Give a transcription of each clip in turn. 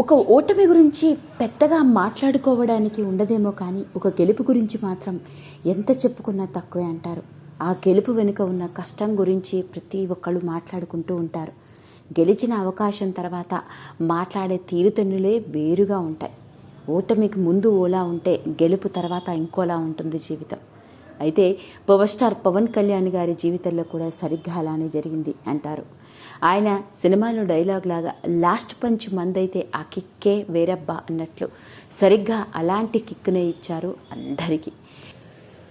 ఒక ఓటమి గురించి పెద్దగా మాట్లాడుకోవడానికి ఉండదేమో కానీ ఒక గెలుపు గురించి మాత్రం ఎంత చెప్పుకున్నా తక్కువే అంటారు. ఆ గెలుపు వెనుక ఉన్న కష్టం గురించి ప్రతి ఒక్కళ్ళు మాట్లాడుకుంటూ ఉంటారు. గెలిచిన అవకాశం తర్వాత మాట్లాడే తీరుతెన్నులే వేరుగా ఉంటాయి. ఓటమికి ముందు ఓలా ఉంటే గెలుపు తర్వాత ఇంకోలా ఉంటుంది జీవితం. అయితే పవర్ స్టార్ పవన్ కళ్యాణ్ గారి జీవితంలో కూడా సరిగ్గా అలానే జరిగింది అంటారు. ఆయన సినిమాలో డైలాగ్ లాగా లాస్ట్ పంచ్ మందైతే ఆ కిక్కే వేరబ్బా అన్నట్లు సరిగ్గా అలాంటి కిక్నే ఇచ్చారు అందరికీ.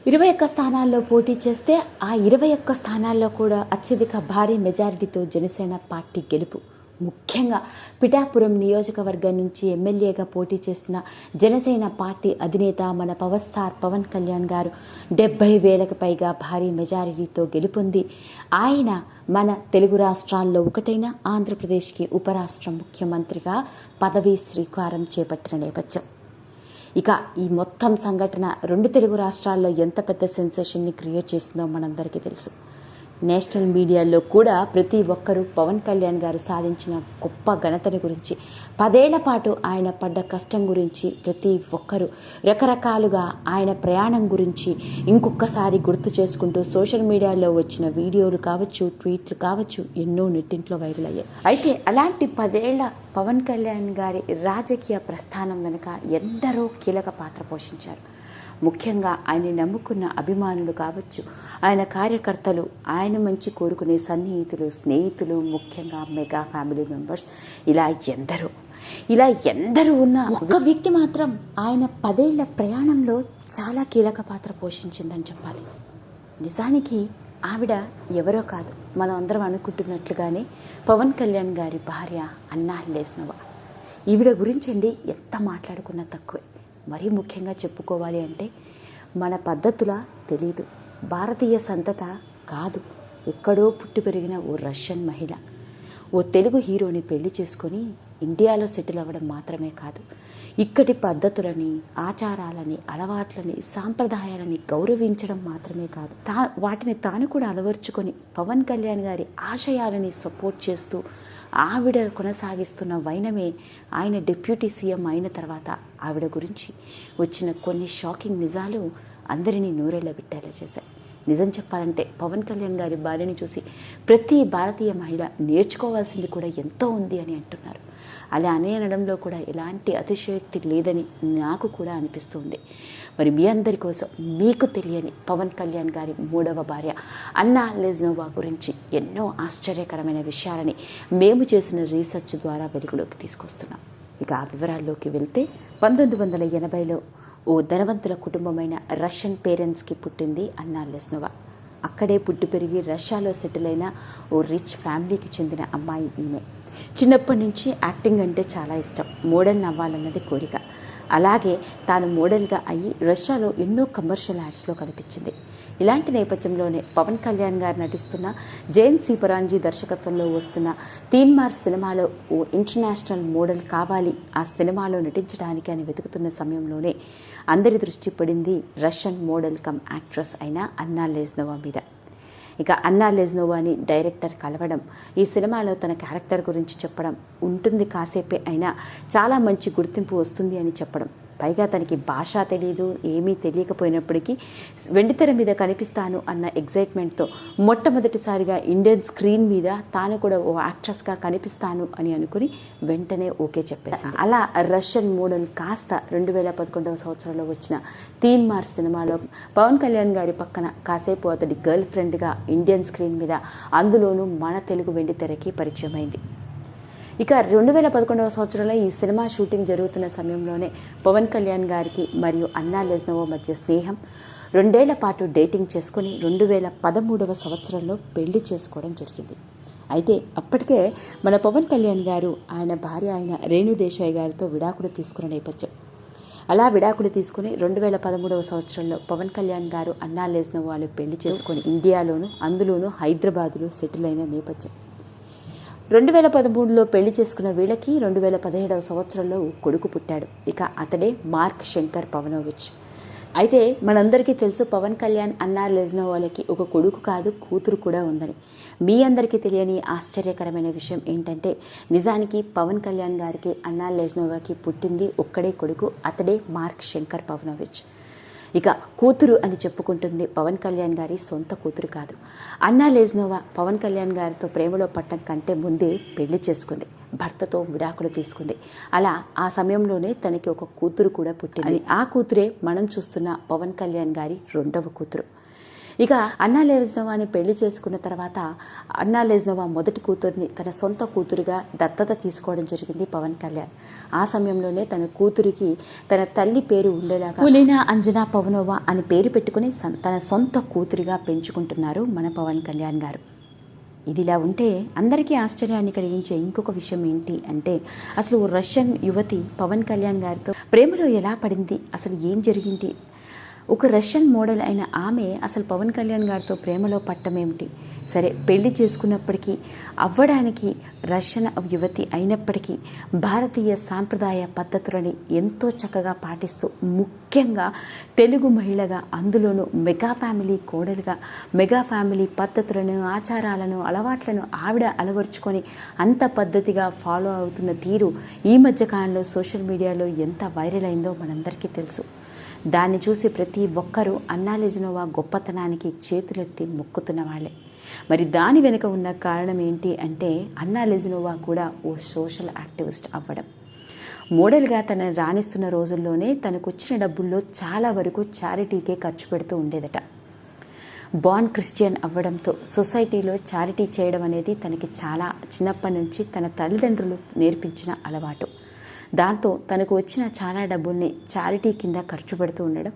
21 స్థానాల్లో పోటీ చేస్తే ఆ 21 స్థానాల్లో కూడా అత్యధిక భారీ మెజారిటీతో జనసేన పార్టీ గెలుపు. ముఖ్యంగా పిఠాపురం నియోజకవర్గం నుంచి ఎమ్మెల్యేగా పోటీ చేసిన జనసేన పార్టీ అధినేత మన పవర్ స్టార్ పవన్ కళ్యాణ్ గారు 70,000కు పైగా భారీ మెజారిటీతో గెలుపొంది ఆయన మన తెలుగు రాష్ట్రాల్లో ఒకటైన ఆంధ్రప్రదేశ్కి ఉపరాష్ట్ర ముఖ్యమంత్రిగా పదవీ స్వీకారం చేపట్టిన నేపథ్యం. ఇక ఈ మొత్తం సంఘటన 2 తెలుగు రాష్ట్రాల్లో ఎంత పెద్ద సెన్సేషన్ని క్రియేట్ చేసిందో మనందరికీ తెలుసు. నేషనల్ మీడియాలో కూడా ప్రతి ఒక్కరూ పవన్ కళ్యాణ్ గారు సాధించిన గొప్ప ఘనతని గురించి 10 ఏళ్ల పాటు ఆయన పడ్డ కష్టం గురించి ప్రతి ఒక్కరూ రకరకాలుగా ఆయన ప్రయాణం గురించి ఇంకొకసారి గుర్తు చేసుకుంటూ సోషల్ మీడియాలో వచ్చిన వీడియోలు కావచ్చు, ట్వీట్లు కావచ్చు, ఎన్నో నెట్టింట్లో వైరల్ అయ్యాయి. అయితే అలాంటి 10 ఏళ్ల పవన్ కళ్యాణ్ గారి రాజకీయ ప్రస్థానం వెనుక ఎందరో కీలక పాత్ర పోషించారు. ముఖ్యంగా ఆయన నమ్ముకున్న అభిమానులు కావచ్చు, ఆయన కార్యకర్తలు, ఆయన మంచి కోరుకునే సన్నిహితులు, స్నేహితులు, ముఖ్యంగా మెగా ఫ్యామిలీ మెంబర్స్, ఇలా ఎందరూ ఉన్న ఒక వ్యక్తి మాత్రం ఆయన 10 ఏళ్ల ప్రయాణంలో చాలా కీలక పాత్ర పోషించిందని చెప్పాలి. నిజానికి ఆవిడ ఎవరో కాదు, మనం అందరం అనుకుంటున్నట్లుగానే పవన్ కళ్యాణ్ గారి భార్య అన్నా లేస్నోవా. ఈవిడ గురించండి ఎంత మాట్లాడుకున్నా తక్కువే. మరీ ముఖ్యంగా చెప్పుకోవాలి అంటే మన పద్ధతుల తెలీదు, భారతీయ సంతత కాదు, ఎక్కడో పుట్టి పెరిగిన ఓ రష్యన్ మహిళ ఓ తెలుగు హీరోని పెళ్లి చేసుకొని ఇండియాలో సెటిల్ అవ్వడం మాత్రమే కాదు, ఇక్కడి పద్ధతులని, ఆచారాలని, అలవాట్లని, సాంప్రదాయాలని గౌరవించడం మాత్రమే కాదు, వాటిని తాను కూడా అలవర్చుకొని పవన్ కళ్యాణ్ గారి ఆశయాలని సపోర్ట్ చేస్తూ ఆవిడ కొనసాగిస్తున్న వైనమే ఆయన డిప్యూటీ సీఎం అయిన తర్వాత ఆవిడ గురించి వచ్చిన కొన్ని షాకింగ్ నిజాలు అందరినీ నూరెళ్ళబెట్టేలా చేశాయి. నిజం చెప్పాలంటే పవన్ కళ్యాణ్ గారి భార్యని చూసి ప్రతి భారతీయ మహిళ నేర్చుకోవాల్సింది కూడా ఎంతో ఉంది అని అంటున్నారు. అలా అనడంలో కూడా ఎలాంటి అతిశయోక్తి లేదని నాకు కూడా అనిపిస్తుంది. మరి మీ అందరి కోసం మీకు తెలియని పవన్ కళ్యాణ్ గారి 3వ భార్య అన్నా లేస్నోవా గురించి ఎన్నో ఆశ్చర్యకరమైన విషయాలని మేము చేసిన రీసెర్చ్ ద్వారా వెలుగులోకి తీసుకొస్తున్నాం. ఇక ఆ వివరాల్లోకి వెళ్తే 1980లో ఓ ధనవంతుల కుటుంబమైన రష్యన్ పేరెంట్స్కి పుట్టింది అన్నా లేస్నోవా. అక్కడే పుట్టి పెరిగి రష్యాలో సెటిల్ అయిన ఓ రిచ్ ఫ్యామిలీకి చెందిన అమ్మాయి ఈమె. చిన్నప్పటి నుంచి యాక్టింగ్ అంటే చాలా ఇష్టం, మోడల్ అవ్వాలన్నది కోరిక. అలాగే తాను మోడల్గా అయ్యి రష్యాలో ఎన్నో కమర్షియల్ యాడ్స్లో కనిపించింది. ఇలాంటి నేపథ్యంలోనే పవన్ కళ్యాణ్ గారు నటిస్తున్న జైన్ సి పరాంజీ దర్శకత్వంలో వస్తున్న తీన్మార్ సినిమాలో ఓ ఇంటర్నేషనల్ మోడల్ కావాలి ఆ సినిమాలో నటించడానికి అని వెతుకుతున్న సమయంలోనే అందరి దృష్టి పడింది రష్యన్ మోడల్ కమ్ యాక్ట్రెస్ అయిన అన్నా లేస్నోవా మీద. ఇక అన్నా లేస్నోవాని డైరెక్టర్ కలవడం, ఈ సినిమాలో తన క్యారెక్టర్ గురించి చెప్పడం, ఉంటుంది కాసేపే అయినా చాలా మంచి గుర్తింపు వస్తుంది అని చెప్పడం, పైగా తనకి భాష తెలీదు, ఏమీ తెలియకపోయినప్పటికీ వెండితెర మీద కనిపిస్తాను అన్న ఎగ్జైట్మెంట్తో మొట్టమొదటిసారిగా ఇండియన్ స్క్రీన్ మీద తాను కూడా ఓ యాక్ట్రెస్గా కనిపిస్తాను అని అనుకుని వెంటనే ఓకే చెప్పేసి అలా రష్యన్ మోడల్ కాస్త 2011వ సంవత్సరంలో వచ్చిన తీన్మార్ సినిమాలో పవన్ కళ్యాణ్ గారి పక్కన కాసేపు అతడి గర్ల్ ఫ్రెండ్గా ఇండియన్ స్క్రీన్ మీద, అందులోనూ మన తెలుగు వెండితెరకి పరిచయం అయింది. ఇక 2011వ సంవత్సరంలో ఈ సినిమా షూటింగ్ జరుగుతున్న సమయంలోనే పవన్ కళ్యాణ్ గారికి మరియు అన్నా లేస్నోవా మధ్య స్నేహం, 2 ఏళ్ల పాటు డేటింగ్ చేసుకుని 2013వ సంవత్సరంలో పెళ్లి చేసుకోవడం జరిగింది. అయితే అప్పటికే మన పవన్ కళ్యాణ్ గారు ఆయన భార్య అయిన రేణు దేశాయ్ గారితో విడాకులు తీసుకున్న నేపథ్యం. అలా విడాకులు తీసుకుని 2013వ సంవత్సరంలో పవన్ కళ్యాణ్ గారు అన్నా లేస్నోవాలు పెళ్లి చేసుకుని ఇండియాలోను, అందులోనూ హైదరాబాదులో సెటిల్ అయిన నేపథ్యం. 2013లో పెళ్లి చేసుకున్న వీళ్ళకి 2017వ సంవత్సరంలో కొడుకు పుట్టాడు. ఇక అతడే మార్క్ శంకర్ పవనోవిచ్. అయితే మనందరికీ తెలుసు పవన్ కళ్యాణ్ అన్నా లెజ్నోవాలకి ఒక కొడుకు కాదు కూతురు కూడా ఉందని. మీ అందరికీ తెలియని ఆశ్చర్యకరమైన విషయం ఏంటంటే నిజానికి పవన్ కళ్యాణ్ గారికి అన్నా లెజ్నోవాకి పుట్టింది ఒక్కడే కొడుకు, అతడే మార్క్ శంకర్ పవనోవిచ్. ఇక కూతురు అని చెప్పుకుంటుంది పవన్ కళ్యాణ్ గారి సొంత కూతురు కాదు. అన్నా లెజ్నోవా పవన్ కళ్యాణ్ గారితో ప్రేమలో పట్టడం కంటే ముందే పెళ్లి చేసుకుంది, భర్తతో విడాకులు తీసుకుంది. అలా ఆ సమయంలోనే తనకి ఒక కూతురు కూడా పుట్టింది. ఆ కూతురే మనం చూస్తున్న పవన్ కళ్యాణ్ గారి రెండవ కూతురు. ఇక అన్నా లెజ్నోవాని పెళ్లి చేసుకున్న తర్వాత అన్నా లెజ్నోవా మొదటి కూతుర్ని తన సొంత కూతురుగా దత్తత తీసుకోవడం జరిగింది పవన్ కళ్యాణ్. ఆ సమయంలోనే తన కూతురికి తన తల్లి పేరు ఉండేలాగా పులినా అంజనా పవనోవా అని పేరు పెట్టుకుని తన సొంత కూతురిగా పెంచుకుంటున్నారు మన పవన్ కళ్యాణ్ గారు. ఇదిలా ఉంటే అందరికీ ఆశ్చర్యాన్ని కలిగించే ఇంకొక విషయం ఏంటి అంటే అసలు రష్యన్ యువతి పవన్ కళ్యాణ్ గారితో ప్రేమలో ఎలా పడింది, అసలు ఏం జరిగింది? ఒక రష్యన్ మోడల్ అయిన ఆమె అసలు పవన్ కళ్యాణ్ గారితో ప్రేమలో పట్టమేమిటి? సరే, పెళ్లి చేసుకున్నప్పటికీ అవ్వడానికి రష్యన్ యువతి అయినప్పటికీ భారతీయ సాంప్రదాయ పద్ధతులని ఎంతో చక్కగా పాటిస్తూ, ముఖ్యంగా తెలుగు మహిళగా, అందులోనూ మెగా ఫ్యామిలీ కోడలుగా మెగా ఫ్యామిలీ పద్ధతులను, ఆచారాలను, అలవాట్లను ఆవిడ అలవర్చుకొని అంత పద్ధతిగా ఫాలో అవుతున్న తీరు ఈ మధ్యకాలంలో సోషల్ మీడియాలో ఎంత వైరల్ అయిందో మనందరికీ తెలుసు. దాన్ని చూసి ప్రతి ఒక్కరూ అన్నా లెజ్నోవా గొప్పతనానికి చేతులెత్తి మొక్కుతున్న వాళ్ళే. మరి దాని వెనుక ఉన్న కారణం ఏంటి అంటే అన్నా లెజ్నోవా కూడా ఓ సోషల్ యాక్టివిస్ట్ అవ్వడం. మోడల్గా తనని రాణిస్తున్న రోజుల్లోనే తనకు వచ్చిన డబ్బుల్లో చాలా వరకు చారిటీకే ఖర్చు పెడుతూ ఉండేదట. బార్న్ క్రిస్టియన్ అవ్వడంతో సొసైటీలో చారిటీ చేయడం అనేది తనకి చాలా చిన్నప్పటి నుంచి తన తల్లిదండ్రులు నేర్పించిన అలవాటు. దాంతో తనకు వచ్చిన చాలా డబ్బుల్ని చారిటీ కింద ఖర్చు పెడుతూ ఉండడం,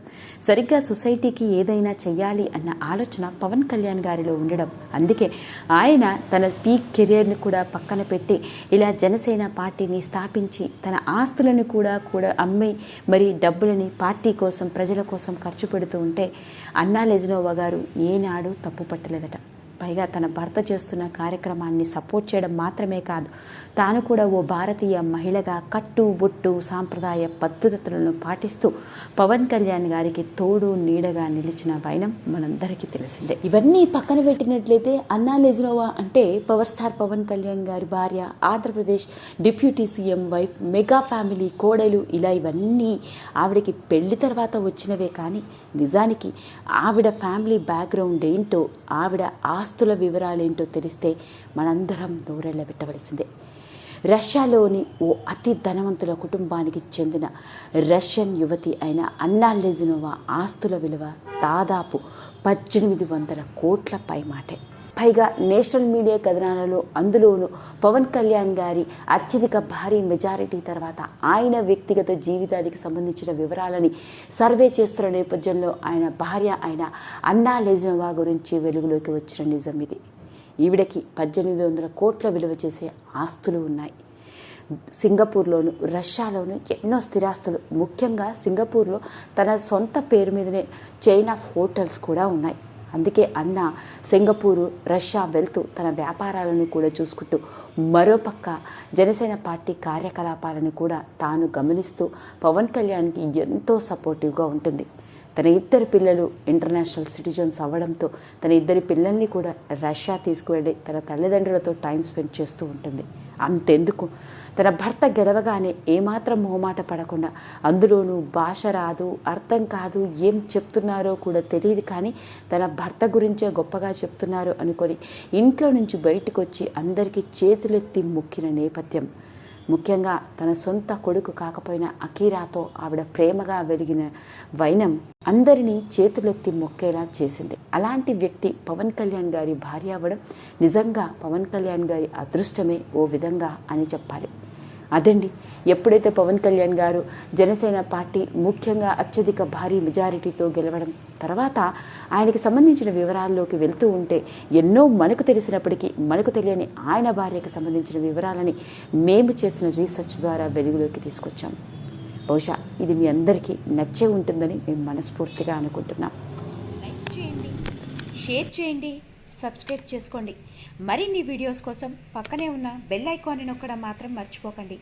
సరిగ్గా సొసైటీకి ఏదైనా చెయ్యాలి అన్న ఆలోచన పవన్ కళ్యాణ్ గారిలో ఉండడం. అందుకే ఆయన తన పీక్ కెరియర్ని కూడా పక్కన పెట్టి ఇలా జనసేన పార్టీని స్థాపించి తన ఆస్తులను కూడా అమ్మి మరి డబ్బులని పార్టీ కోసం, ప్రజల కోసం ఖర్చు పెడుతూ ఉంటే అన్నా లెజ్నోవా గారు ఏనాడు తప్పు పట్టలేదట. పైగా తన భర్త చేస్తున్న కార్యక్రమాన్ని సపోర్ట్ చేయడం మాత్రమే కాదు, తాను కూడా ఓ భారతీయ మహిళగా కట్టు బొట్టు సాంప్రదాయ పద్ధతులను పాటిస్తూ పవన్ కళ్యాణ్ గారికి తోడు నీడగా నిలిచిన వైనం మనందరికీ తెలిసిందే. ఇవన్నీ పక్కన పెట్టినట్లయితే అన్నా లెజ్నోవా అంటే పవర్ స్టార్ పవన్ కళ్యాణ్ గారి భార్య, Andhra Pradesh deputy CM wife, mega family కోడలు, ఇలా ఇవన్నీ ఆవిడకి పెళ్లి తర్వాత వచ్చినవే. కానీ నిజానికి ఆవిడ ఫ్యామిలీ బ్యాక్గ్రౌండ్ ఏంటో, ఆవిడ ఆస్తుల వివరాలేంటో తెలిస్తే మనందరం నోరెళ్ళ పెట్టవలసిందే. రష్యాలోని ఓ అతి ధనవంతుల కుటుంబానికి చెందిన రష్యన్ యువతి అయిన అన్నా లెజ్నోవా ఆస్తుల విలువ దాదాపు 1800 కోట్ల పైమాటే. పైగా నేషనల్ మీడియా కథనాలలో, అందులోనూ పవన్ కళ్యాణ్ గారి అత్యధిక భారీ మెజారిటీ తర్వాత ఆయన వ్యక్తిగత జీవితానికి సంబంధించిన వివరాలని సర్వే చేస్తున్న నేపథ్యంలో ఆయన భార్య అయిన అన్నా లెజ్నోవా గురించి వెలుగులోకి వచ్చిన నిజం ఇది. ఈవిడకి 1800 కోట్ల విలువ చేసే ఆస్తులు ఉన్నాయి. సింగపూర్లోను, రష్యాలోను ఎన్నో స్థిరాస్తులు, ముఖ్యంగా సింగపూర్లో తన సొంత పేరు మీదనే చైన్ ఆఫ్ హోటల్స్ కూడా ఉన్నాయి. అందుకే అన్న సింగపూరు, రష్యా వెళ్తూ తన వ్యాపారాలను కూడా చూసుకుంటూ మరోపక్క జనసేన పార్టీ కార్యకలాపాలను కూడా తాను గమనిస్తూ పవన్ కళ్యాణ్కి ఎంతో సపోర్టివ్గా ఉంటుంది. తన 2 పిల్లలు ఇంటర్నేషనల్ సిటిజన్స్ అవ్వడంతో తన 2 పిల్లల్ని కూడా రష్యా తీసుకువెళ్ళి తన తల్లిదండ్రులతో టైం స్పెండ్ చేస్తూ ఉంటుంది. అంతెందుకు, తన భర్త గెలవగానే ఏమాత్రం మొహమాట పడకుండా, అందులోనూ భాష రాదు, అర్థం కాదు, ఏం చెప్తున్నారో కూడా తెలియదు, కానీ తన భర్త గురించే గొప్పగా చెప్తున్నారు అనుకొని ఇంట్లో నుంచి బయటకు వచ్చి అందరికీ చేతులెత్తి మొక్కిన నేపథ్యం. ముఖ్యంగా తన సొంత కొడుకు కాకపోయినా అకీరాతో ఆవిడ ప్రేమగా వెలిగిన వైనం అందరినీ చేతులెత్తి మొక్కేలా చేసింది. అలాంటి వ్యక్తి పవన్ కళ్యాణ్ గారి భార్య అవ్వడం నిజంగా పవన్ కళ్యాణ్ గారి అదృష్టమే ఓ విధంగా అని చెప్పాలి. అదండి, ఎప్పుడైతే పవన్ కళ్యాణ్ గారు జనసేన పార్టీ ముఖ్యంగా అత్యధిక భారీ మెజారిటీతో గెలవడం తర్వాత ఆయనకి సంబంధించిన వివరాల్లోకి వెళ్తూ ఉంటే ఎన్నో మనకు తెలిసినప్పటికీ మనకు తెలియని ఆయన భార్యకు సంబంధించిన వివరాలని మేము చేసిన రీసెర్చ్ ద్వారా వెలుగులోకి తీసుకొచ్చాం. బహుశా ఇది మీ అందరికీ నచ్చే ఉంటుందని మేము మనస్ఫూర్తిగా అనుకుంటున్నాం. లైక్ చేయండి, షేర్ చేయండి, సబ్స్క్రైబ్ చేసుకోండి. మరిన్ని వీడియోస్ కోసం పక్కనే ఉన్న బెల్ ఐకాన్ని నొక్కడం మాత్రం మర్చిపోకండి.